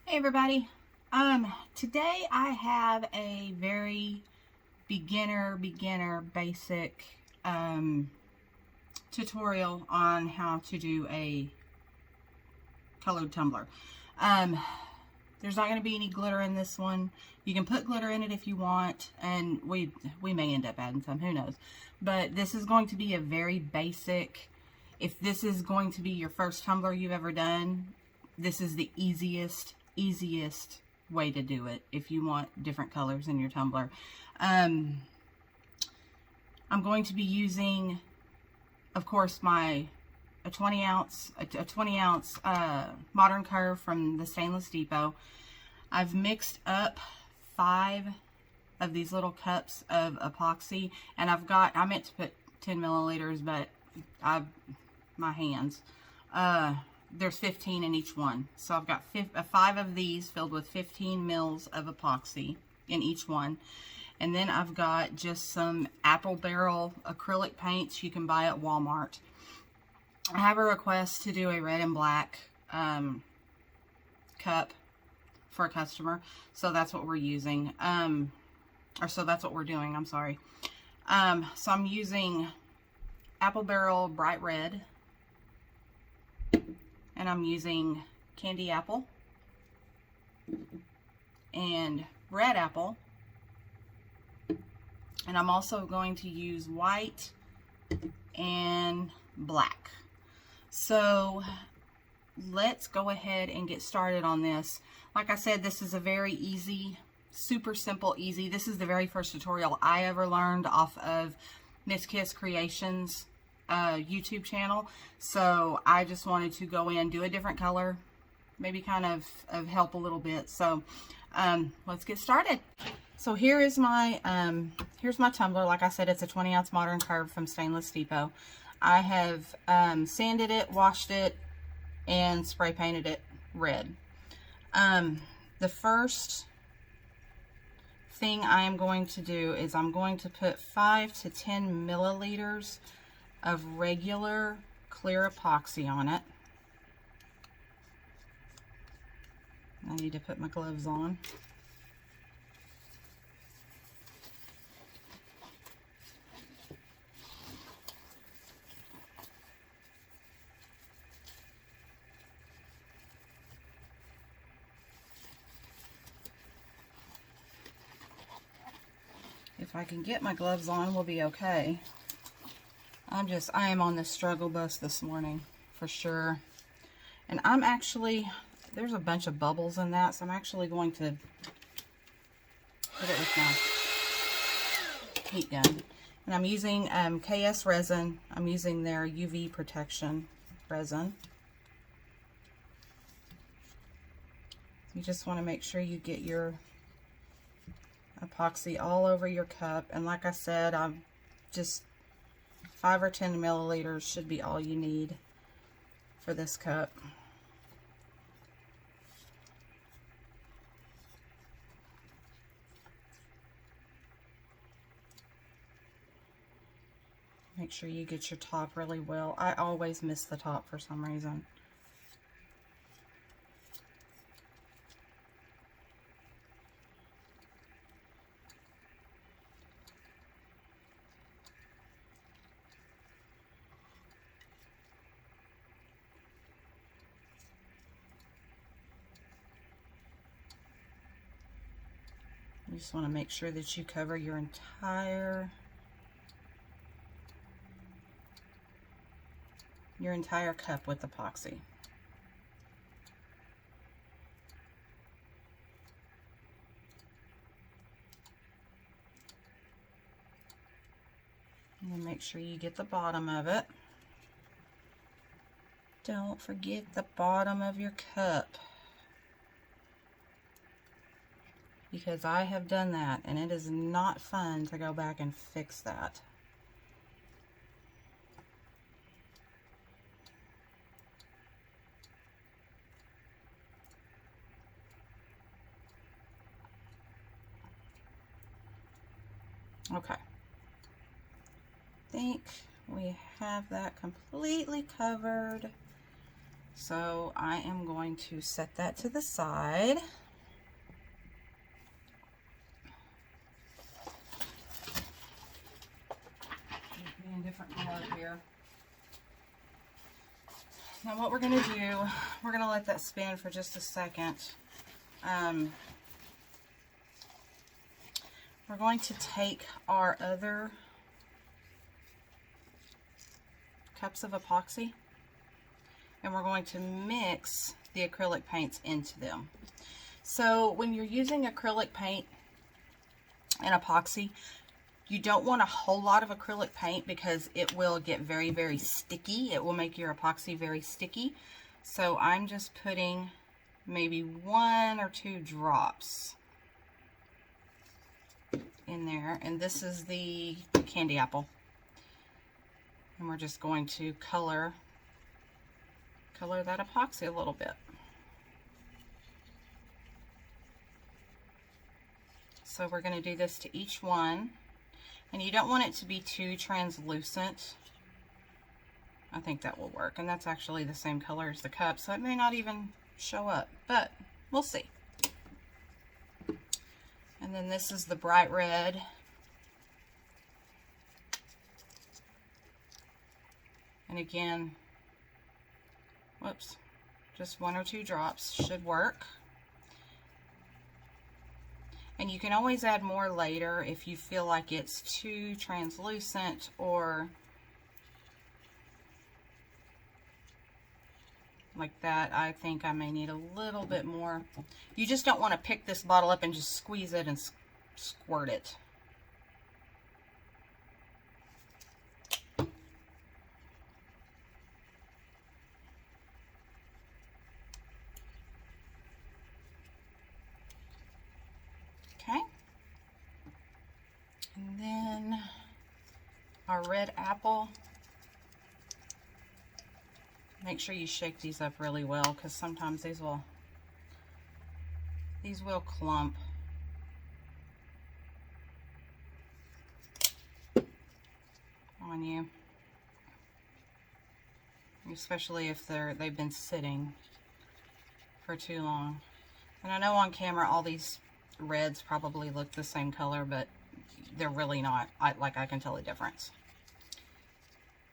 Hey everybody. Today I have a very beginner basic tutorial on how to do a colored tumbler. There's not going to be any glitter in this one. You can put glitter in it if you want, and we may end up adding some, who knows. But this is going to be a very basic. If this is going to be your first tumbler you've ever done, this is the easiest way to do it if you want different colors in your tumbler. I'm going to be using, of course, a 20 ounce modern curve from the Stainless Depot. I've mixed up 5 of these little cups of epoxy, and I meant to put 10 milliliters, but my hands, there's 15 in each one. So I've got 5 of these filled with 15 mils of epoxy in each one. And then I've got just some apple barrel acrylic paints you can buy at Walmart. I have a request to do a red and black cup for a customer, so that's what we're using. So that's what we're doing, I'm sorry. So I'm using apple barrel bright red, and I'm using candy apple and red apple, and I'm also going to use white and black. So let's go ahead and get started on this. Like I said, this is a very easy, super simple, easy. This is the very first tutorial I ever learned off of Miss Kiss Creations YouTube channel. So I just wanted to go in, do a different color, maybe kind of help a little bit. So let's get started. So here is my here's my tumbler. Like I said, it's a 20 ounce modern curve from Stainless Depot. I have sanded it, washed it, and spray painted it red. The first thing I am going to do is I'm going to put 5 to 10 milliliters of regular clear epoxy on it. I need to put my gloves on. If I can get my gloves on, we'll be okay. I am on the struggle bus this morning, for sure. And I'm actually, there's a bunch of bubbles in that, so I'm actually going to put it with my heat gun. And I'm using KS resin. I'm using their UV protection resin. You just want to make sure you get your epoxy all over your cup. And like I said, I'm just 5 or 10 milliliters should be all you need for this cup. Make sure you get your top really well. I always miss the top for some reason. You just want to make sure that you cover your entire cup with epoxy. And then make sure you get the bottom of it. Don't forget the bottom of your cup, because I have done that and it is not fun to go back and fix that. Okay. I think we have that completely covered. So I am going to set that to the side. In different color here. Now what we're going to do, we're going to let that spin for just a second. We're going to take our other cups of epoxy and we're going to mix the acrylic paints into them. So when you're using acrylic paint and epoxy, you don't want a whole lot of acrylic paint because it will get very, very sticky. It will make your epoxy very sticky. So I'm just putting maybe 1 or 2 drops in there. And this is the candy apple. And we're just going to color that epoxy a little bit. So we're going to do this to each one. And you don't want it to be too translucent. I think that will work. And that's actually the same color as the cup, so it may not even show up, but we'll see. And then this is the bright red. And again, whoops, just 1 or 2 drops should work. And you can always add more later if you feel like it's too translucent or like that. I think I may need a little bit more. You just don't want to pick this bottle up and just squeeze it and squirt it. Okay. And then our red apple. Make sure you shake these up really well because sometimes these will clump. On you. Especially if they've been sitting for too long. And I know on camera all these reds probably look the same color, but they're really not. I can tell the difference.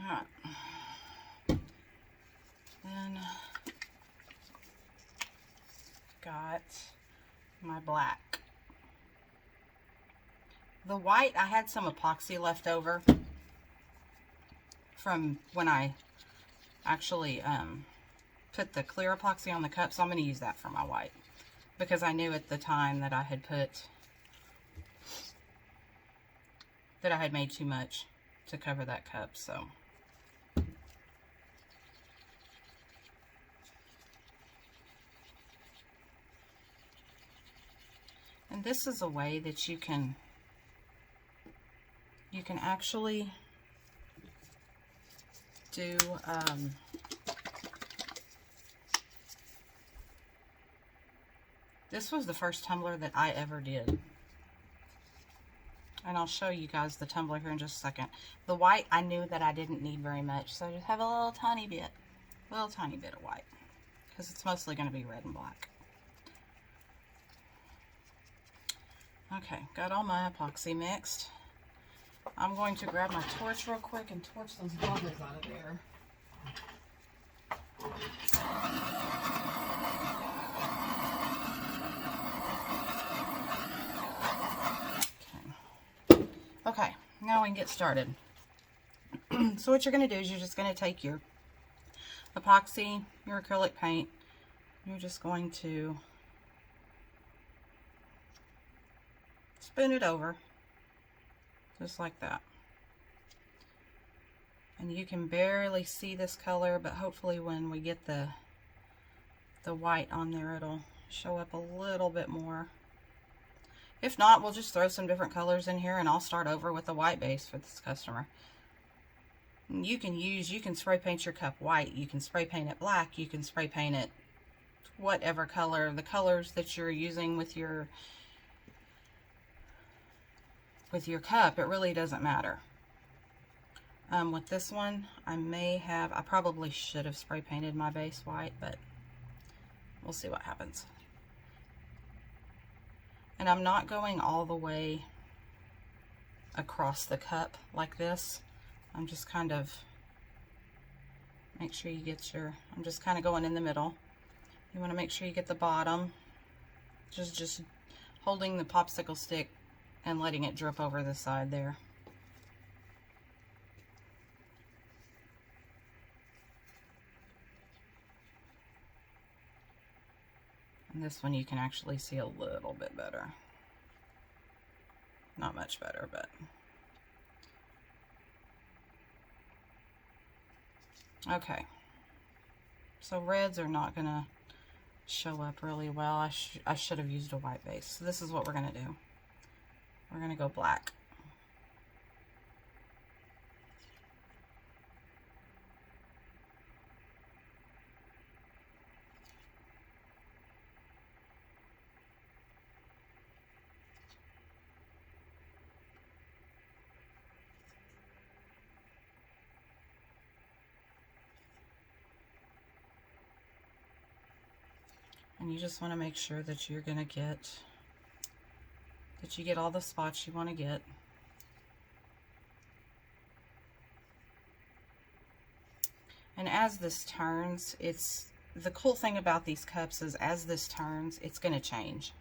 All right. Then got my black. The white, I had some epoxy left over from when I actually put the clear epoxy on the cup, so I'm going to use that for my white because I knew at the time that I had made too much to cover that cup. So and this is a way that you can actually do this was the first tumbler that I ever did. And I'll show you guys the tumbler here in just a second. The white, I knew that I didn't need very much, so I just have a little tiny bit of white, because it's mostly going to be red and black. Okay, got all my epoxy mixed. I'm going to grab my torch real quick and torch those bubbles out of there. Okay, now we can get started. So what you're going to do is you're just going to take your epoxy, your acrylic paint, you're just going to spin it over, just like that. And you can barely see this color, but hopefully when we get the white on there, it'll show up a little bit more. If not, we'll just throw some different colors in here and I'll start over with the white base for this customer. And you can spray paint your cup white, you can spray paint it black, you can spray paint it whatever color, the colors that you're using with your cup, it really doesn't matter. With this one, I probably should have spray painted my base white, but we'll see what happens. And I'm not going all the way across the cup like this. I'm just kind of, make sure you get I'm just kind of going in the middle. You want to make sure you get the bottom. Just holding the popsicle stick and letting it drip over the side there. And this one you can actually see a little bit better. Not much better, but. Okay. So reds are not going to show up really well. I should have used a white base. So this is what we're going to do. We're going to go black. And you just want to make sure that you're going to get, that you get all the spots you want to get. And as this turns, the cool thing about these cups is as this turns, it's going to change.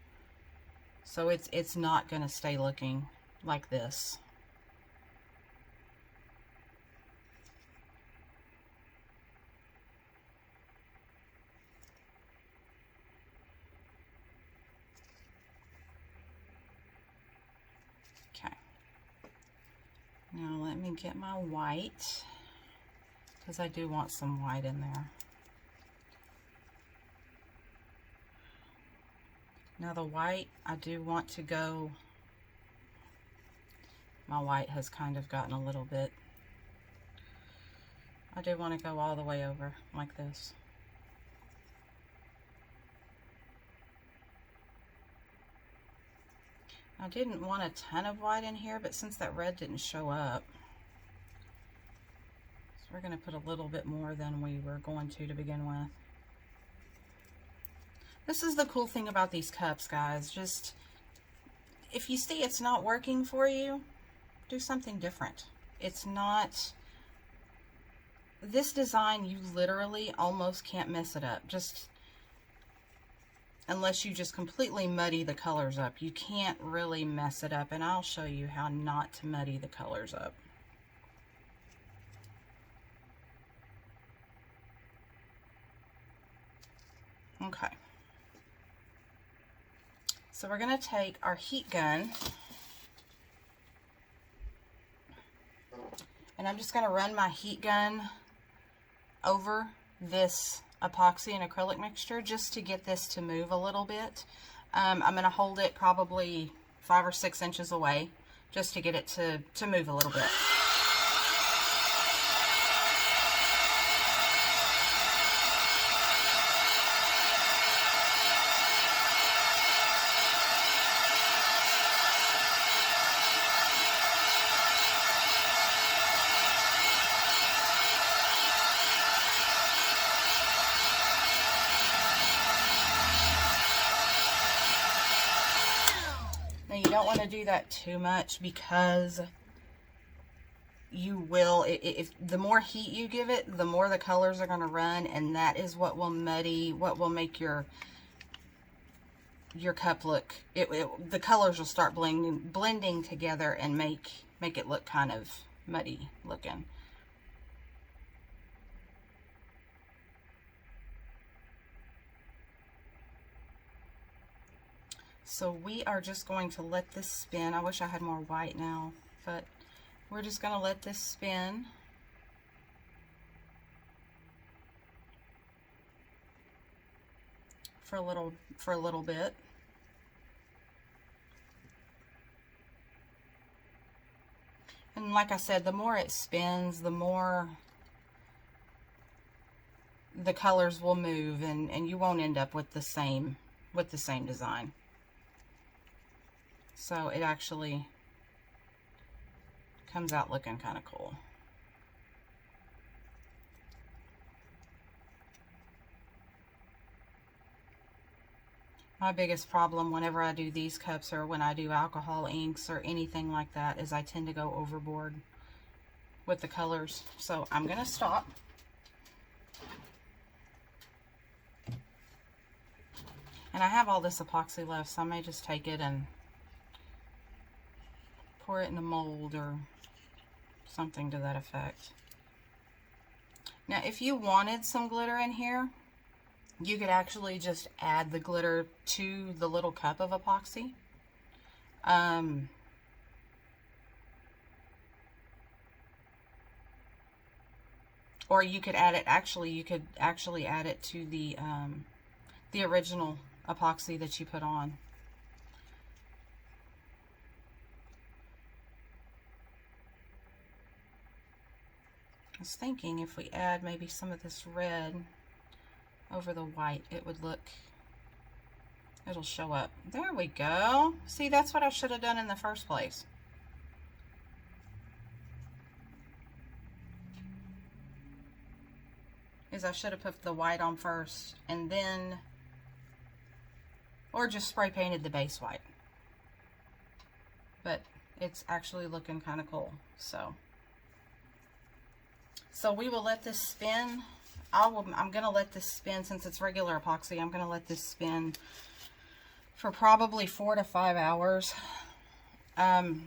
So it's not going to stay looking like this. Now let me get my white, because I do want some white in there. Now the white, I do want to go, my white has kind of gotten a little bit, I do want to go all the way over like this. I didn't want a ton of white in here, but since that red didn't show up, so we're going to put a little bit more than we were going to begin with. This is the cool thing about these cups, guys. Just, if you see it's not working for you, do something different. It's not, this design, you literally almost can't mess it up. Just, unless you just completely muddy the colors up. You can't really mess it up, and I'll show you how not to muddy the colors up. Okay. So we're going to take our heat gun, and I'm just going to run my heat gun over this epoxy and acrylic mixture just to get this to move a little bit. I'm going to hold it probably 5 or 6 inches away just to get it to move a little bit. Now you don't want to do that too much, because you will, if the more heat you give it, the more the colors are going to run, and that is what will muddy, what will make your cup look, the colors will start blending together and make it look kind of muddy looking. So we are just going to let this spin. I wish I had more white now, but we're just going to let this spin. For a little bit. And like I said, the more it spins, the more the colors will move, and you won't end up with the same design. So it actually comes out looking kind of cool. My biggest problem whenever I do these cups or when I do alcohol inks or anything like that is I tend to go overboard with the colors. So I'm going to stop. And I have all this epoxy left, so I may just take it and pour it in a mold or something to that effect. Now, if you wanted some glitter in here, you could actually just add the glitter to the little cup of epoxy. Or you could add it, you could actually add it to the original epoxy that you put on. I was thinking if we add maybe some of this red over the white, it would look, it'll show up. There we go. See, that's what I should have done in the first place. Is I should have put the white on first and then, or just spray painted the base white. But it's actually looking kind of cool. So we will let this spin. I'm going to let this spin, since it's regular epoxy, I'm going to let this spin for probably 4 to 5 hours. And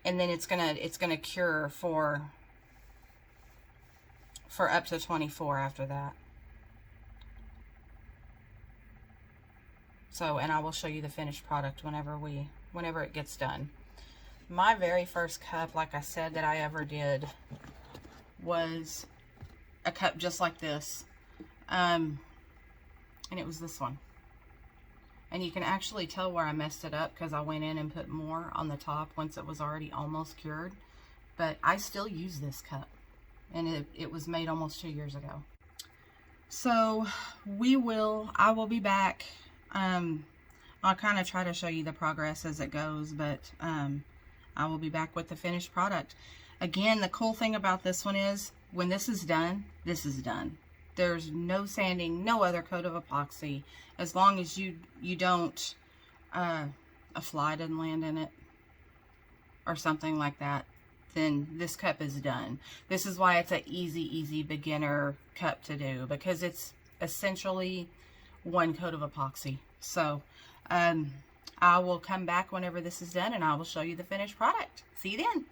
then it's going to cure for up to 24 after that. So, and I will show you the finished product whenever it gets done. My very first cup, like I said, that I ever did was a cup just like this. And it was this one. And you can actually tell where I messed it up because I went in and put more on the top once it was already almost cured. But I still use this cup. And it was made almost 2 years ago. So I will be back. I'll kind of try to show you the progress as it goes, but I will be back with the finished product. Again, the cool thing about this one is when this is done, this is done. There's no sanding, no other coat of epoxy. As long as you don't, a fly doesn't land in it or something like that, then this cup is done. This is why it's an easy beginner cup to do, because it's essentially one coat of epoxy. So I will come back whenever this is done and I will show you the finished product. See you then.